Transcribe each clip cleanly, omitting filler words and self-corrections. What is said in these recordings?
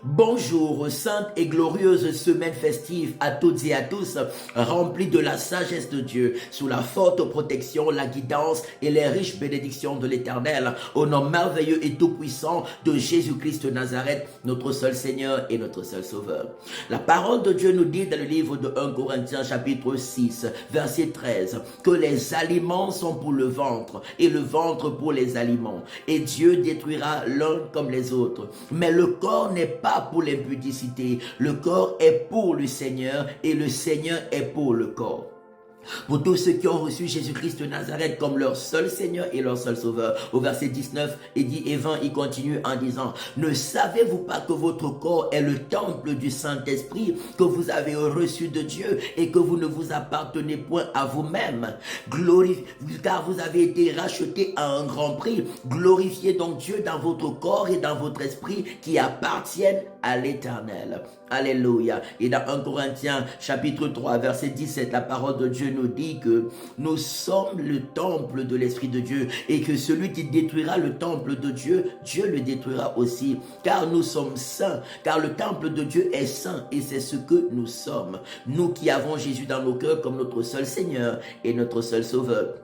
Bonjour, sainte et glorieuse semaine festive à toutes et à tous, remplie de la sagesse de Dieu, sous la forte protection, la guidance et les riches bénédictions de l'Éternel, au nom merveilleux et tout-puissant de Jésus-Christ de Nazareth, notre seul Seigneur et notre seul Sauveur. La parole de Dieu nous dit dans le livre de 1 Corinthiens chapitre 6, verset 13, que les aliments sont pour le ventre et le ventre pour les aliments, et Dieu détruira l'un comme les autres. Mais le corps n'est pas pour l'impudicité, le corps est pour le Seigneur et le Seigneur est pour le corps. Pour tous ceux qui ont reçu Jésus-Christ de Nazareth comme leur seul Seigneur et leur seul Sauveur. Au verset 19 et 20, il continue en disant, ne savez-vous pas que votre corps est le temple du Saint-Esprit que vous avez reçu de Dieu et que vous ne vous appartenez point à vous-même, car vous avez été rachetés à un grand prix. Glorifiez donc Dieu dans votre corps et dans votre esprit qui appartiennent à l'Éternel. Alléluia. Et dans 1 Corinthiens chapitre 3 verset 17, la parole de Dieu nous dit que nous sommes le temple de l'Esprit de Dieu et que celui qui détruira le temple de Dieu, Dieu le détruira aussi. Car nous sommes saints, car le temple de Dieu est saint et c'est ce que nous sommes. Nous qui avons Jésus dans nos cœurs comme notre seul Seigneur et notre seul Sauveur.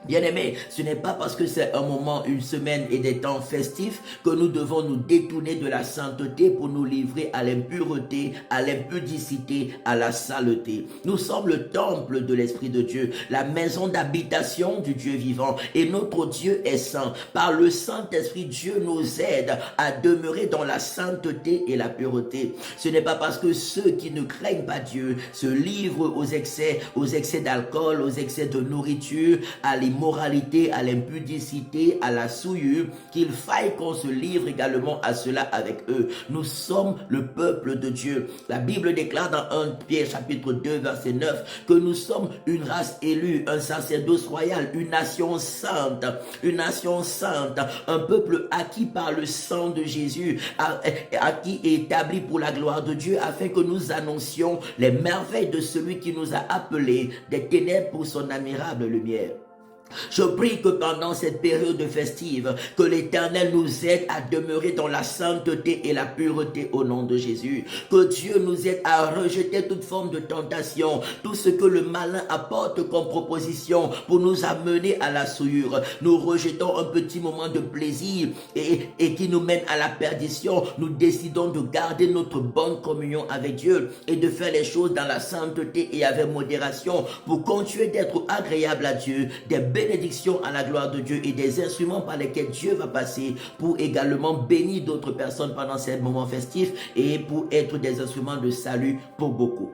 Bien-aimés, ce n'est pas parce que c'est un moment, une semaine et des temps festifs que nous devons nous détourner de la sainteté pour nous livrer à l'impureté, à l'impudicité, à la saleté. Nous sommes le temple de l'Esprit de Dieu, la maison d'habitation du Dieu vivant et notre Dieu est saint. Par le Saint-Esprit, Dieu nous aide à demeurer dans la sainteté et la pureté. Ce n'est pas parce que ceux qui ne craignent pas Dieu se livrent aux excès d'alcool, aux excès de nourriture, à l'immoralité, à l'impudicité, à la souillure, qu'il faille qu'on se livre également à cela avec eux. Nous sommes le peuple de Dieu. La Bible déclare dans 1 Pierre chapitre 2 verset 9 que nous sommes une race élue, un sacerdoce royal, une nation sainte, un peuple acquis par le sang de Jésus, acquis et établi pour la gloire de Dieu, afin que nous annoncions les merveilles de celui qui nous a appelés des ténèbres pour son admirable lumière. Je prie que pendant cette période festive, que l'Éternel nous aide à demeurer dans la sainteté et la pureté au nom de Jésus. Que Dieu nous aide à rejeter toute forme de tentation, tout ce que le malin apporte comme proposition pour nous amener à la souillure. Nous rejetons un petit moment de plaisir et qui nous mène à la perdition. Nous décidons de garder notre bonne communion avec Dieu et de faire les choses dans la sainteté et avec modération pour continuer d'être agréable à Dieu, des bénédictions à la gloire de Dieu et des instruments par lesquels Dieu va passer pour également bénir d'autres personnes pendant ces moments festifs et pour être des instruments de salut pour beaucoup.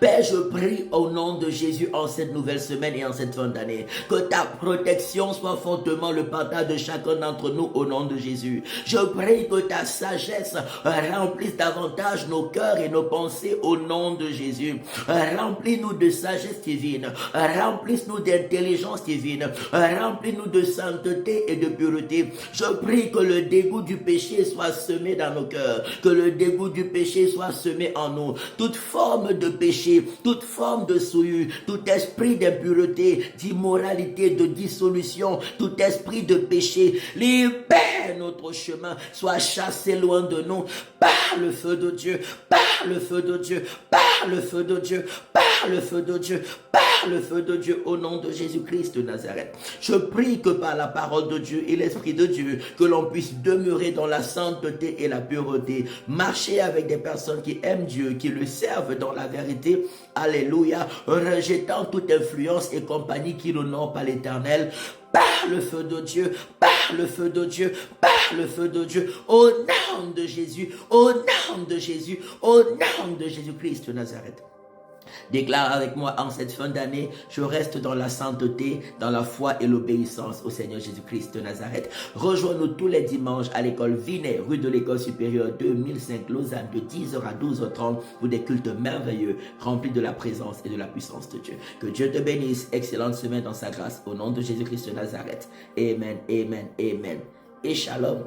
Père, je prie au nom de Jésus en cette nouvelle semaine et en cette fin d'année, que ta protection soit fortement le partage de chacun d'entre nous au nom de Jésus. Je prie que ta sagesse remplisse davantage nos cœurs et nos pensées au nom de Jésus. Remplis-nous de sagesse divine, remplisse-nous d'intelligence divine, remplis-nous de sainteté et de pureté. Je prie que le dégoût du péché soit semé dans nos cœurs, que le dégoût du péché soit semé en nous. Toute forme de péché, toute forme de souillure, tout esprit d'impureté, d'immoralité, de dissolution, tout esprit de péché, libère notre chemin, soit chassé loin de nous par le feu de Dieu, par le feu de Dieu, par le feu de Dieu, par le feu de Dieu, par le feu de Dieu au nom de Jésus-Christ de Nazareth. Je prie que par la parole de Dieu et l'Esprit de Dieu, que l'on puisse demeurer dans la sainteté et la pureté, marcher avec des personnes qui aiment Dieu, qui le servent dans la vérité, alléluia, rejetant toute influence et compagnie qui n'honore pas l'Éternel, par le feu de Dieu, par le feu de Dieu, par le feu de Dieu, au nom de Jésus, au nom de Jésus, au nom de Jésus-Christ de Nazareth. Déclare avec moi en cette fin d'année, je reste dans la sainteté, dans la foi et l'obéissance au Seigneur Jésus-Christ de Nazareth. Rejoins-nous tous les dimanches à l'école Vinet, rue de l'école supérieure 2005 Lausanne, de 10h à 12h30 pour des cultes merveilleux, remplis de la présence et de la puissance de Dieu. Que Dieu te bénisse, excellente semaine dans sa grâce, au nom de Jésus-Christ de Nazareth. Amen, amen, amen. Et shalom.